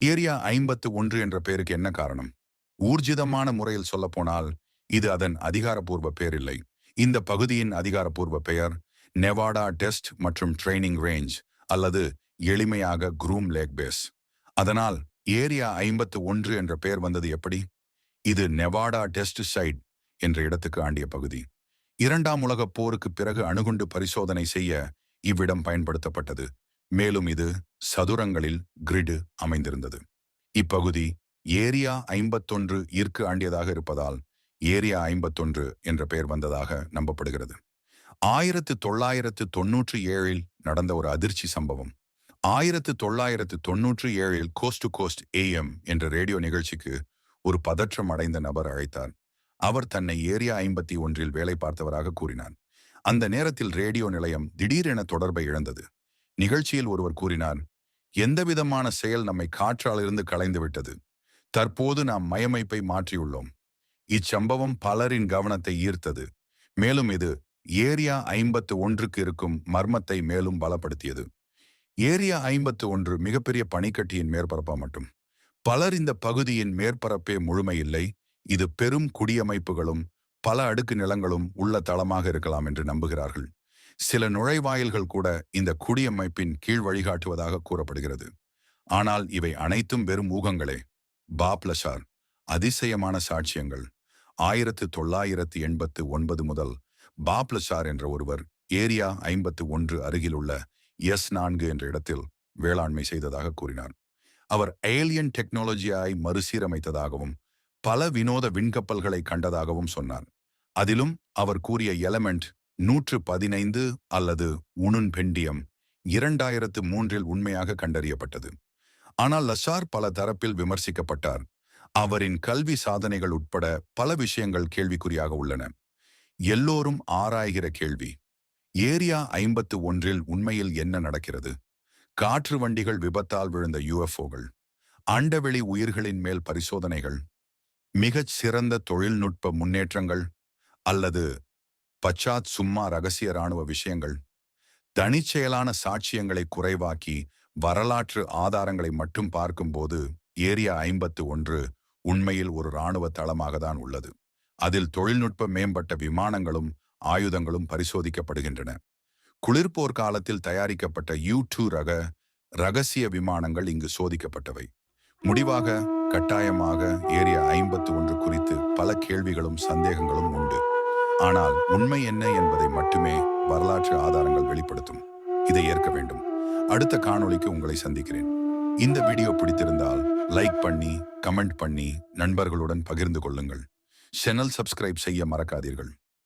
Area 51 என்ற பெயருக்கு என்ன காரணம்? ஊர்ஜிதமான முறையில் சொல்லப்போனால் இது அதன் அதிகாரப்பூர்வ பெயர் இல்லை. இந்த பகுதியின் அதிகாரப்பூர்வ பெயர் நெவாடா டெஸ்ட் மற்றும் ட்ரெய்னிங் ரேஞ்ச், அல்லது எளிமையாக குரூம் லேக் பேஸ். அதனால் ஏரியா 51 என்ற பெயர் வந்தது எப்படி? இது நெவாடா டெஸ்ட் சைட் என்ற இடத்துக்கு ஆண்டிய பகுதி. இரண்டாம் உலகப் போருக்கு பிறகு அணுகுண்டு பரிசோதனை செய்ய இவ்விடம் பயன்படுத்தப்பட்டது. மேலும் இது சதுரங்களில் கிரிடு அமைந்திருந்தது. இப்பகுதி ஏரியா 51 ஈர்க்கு ஆண்டியதாக இருப்பதால் ஏரியா 51 என்ற பெயர் வந்ததாக நம்பப்படுகிறது. 1997இல் நடந்த ஒரு அதிர்ச்சி சம்பவம். 1997இல் கோஸ்ட் டு கோஸ்ட் ஏஎம் என்ற ரேடியோ நிகழ்ச்சிக்கு ஒரு பதற்றம் அடைந்த நபர் அழைத்தார். அவர் தன்னை ஏரியா 51இல் வேலை பார்த்தவராக கூறினார். அந்த நேரத்தில் ரேடியோ நிலையம் திடீரென தொடர்பை இழந்தது. நிகழ்ச்சியில் ஒருவர் கூறினார், எந்தவிதமான செயல் நம்மை காற்றாலிருந்து களைந்து விட்டது. தற்போது நாம் மயமைப்பை மாற்றியுள்ளோம். இச்சம்பவம் பலரின் கவனத்தை ஈர்த்தது. மேலும் இது ஏரியா 51க்கு இருக்கும் மர்மத்தை மேலும் பலப்படுத்தியது. ஏரியா 51 மிகப்பெரிய பனிக்கட்டியின் மேற்பரப்பா மட்டும். பலர் இந்த பகுதியின் மேற்பரப்பே முழுமையில்லை, இது பெரும் குடியமைப்புகளும் பல அடுக்கு நிலங்களும் உள்ள தளமாக இருக்கலாம் என்று நம்புகிறார்கள். சில நுழைவாயில்கள் கூட இந்த குடியமைப்பின் கீழ் வழிகாட்டுவதாக கூறப்படுகிறது. ஆனால் இவை அனைத்தும் வெறும் ஊகங்களே. பாப் லசார் அதிசயமான சாட்சியங்கள். 1989 முதல் பாப் லசார் என்ற ஒருவர் ஏரியா 51 அருகிலுள்ள S4 என்ற இடத்தில் வேளாண்மை செய்ததாக கூறினார். அவர் ஏலியன் டெக்னாலஜியை மறுசீரமைத்ததாகவும் பல வினோத விண்கப்பல்களை கண்டதாகவும் சொன்னார். அதிலும் அவர் கூறிய எலமெண்ட் 115 அல்லது உணுன் பெண்டியம் 2003இல் உண்மையாக கண்டறியப்பட்டது. ஆனால் லசார் பல தரப்பில் விமர்சிக்கப்பட்டார். அவரின் கல்வி சாதனைகள் உட்பட பல விஷயங்கள் கேள்விக்குறியாக உள்ளன. எல்லோரும் ஆராய்கிற கேள்வி, ஏரியா 51இல் உண்மையில் என்ன நடக்கிறது? காற்று வண்டிகள் விபத்தால் விழுந்த UFOகள், அண்டவெளி உயிர்களின் மேல் பரிசோதனைகள், மிகச் சிறந்த தொழில்நுட்ப முன்னேற்றங்கள், அல்லது பச்சாத் சும்மா ரகசிய இராணுவ விஷயங்கள்? தனிச்செயலான சாட்சியங்களை குறைவாக்கி வரலாற்று ஆதாரங்களை மட்டும் பார்க்கும்போது ஏரியா 51 உண்மையில் ஒரு இராணுவ தளமாக தான் உள்ளது. அதில் தொழில்நுட்ப மேம்பட்ட விமானங்களும் ஆயுதங்களும் பரிசோதிக்கப்படுகின்றன. குளிர்போர் காலத்தில் தயாரிக்கப்பட்ட U2 ரக ரகசிய விமானங்கள் இங்கு சோதிக்கப்பட்டவை. முடிவாக, கட்டாயமாக ஏரியா 51 குறித்து பல கேள்விகளும் சந்தேகங்களும் உண்டு. ஆனால் உண்மை என்ன என்பதை மட்டுமே வரலாற்று ஆதாரங்கள் வெளிப்படுத்தும். இதை ஏற்க வேண்டும். அடுத்த காணொளிக்கு உங்களை சந்திக்கிறேன். இந்த வீடியோ பிடித்திருந்தால் லைக் பண்ணி, கமெண்ட் பண்ணி, நண்பர்களுடன் பகிர்ந்து கொள்ளுங்கள். சேனல் சப்ஸ்கிரைப் செய்ய மறக்காதீர்கள்.